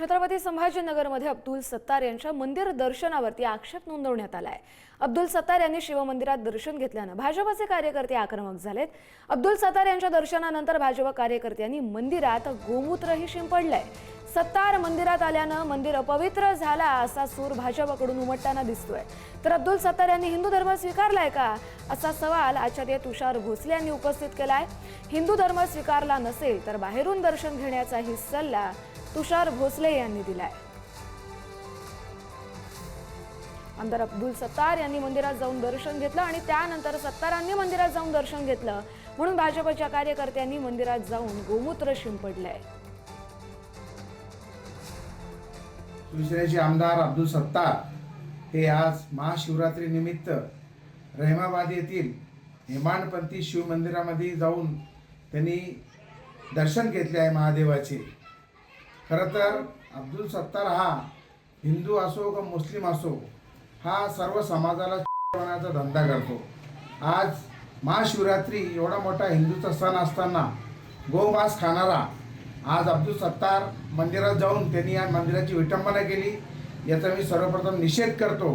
छत्रपती संभाजीनगरमध्ये अब्दुल सत्तार यांच्या मंदिर दर्शनावरती आक्षेप नोंदवण्यात आलाय। अब्दुल सत्तार यांनी शिवमंदिरात दर्शन घेतल्यानं भाजपचे कार्यकर्ते आक्रमक झालेत। अब्दुल सत्तार यांच्या दर्शनानंतर भाजप कार्यकर्त्यांनी मंदिरात गोमूत्रही शिंपडलंय। सत्तार मंदिरात आल्यानं मंदिर अपवित्र झाला असा सूर भाजपकडून उमटताना दिसतोय। तर अब्दुल सत्तार यांनी हिंदू धर्म स्वीकारलाय का असा सवाल आचार्य तुषार भोसले यांनी उपस्थित केलाय। हिंदू धर्म स्वीकारला नसेल तर बाहेरून दर्शन घेण्याचाही सल्ला तुषार भोसले यांनी दिलाय। आमदार अब्दुल सत्तार यांनी मंदिरात जाऊन दर्शन घेतलं आणि त्यानंतर सत्तारांनी मंदिरात जाऊन दर्शन घेतलं म्हणून भाजपच्या कार्यकर्त्यांनी मंदिरात जाऊन गोमूत्र शिंपडलंय। शिवसेनेचे आमदार अब्दुल सत्तार हे आज महाशिवरात्री निमित्त रहमाबाद येथील हेमाडपंथी शिव मंदिरामध्ये जाऊन त्यांनी दर्शन घेतले आहे महादेवाचे। खरं तर अब्दुल सत्तार हा हिंदू असो का मुस्लिम असो हा सर्व समाजाला बनवण्याचा धंदा करतो। आज महाशिवरात्री एवढा मोठा हिंदूचा सण असताना गोमांस खाणारा आज अब्दुल सत्तार मंदिरात जाऊन त्यांनी या मंदिराची विटंबना केली, याचा मी सर्वप्रथम निषेध करतो।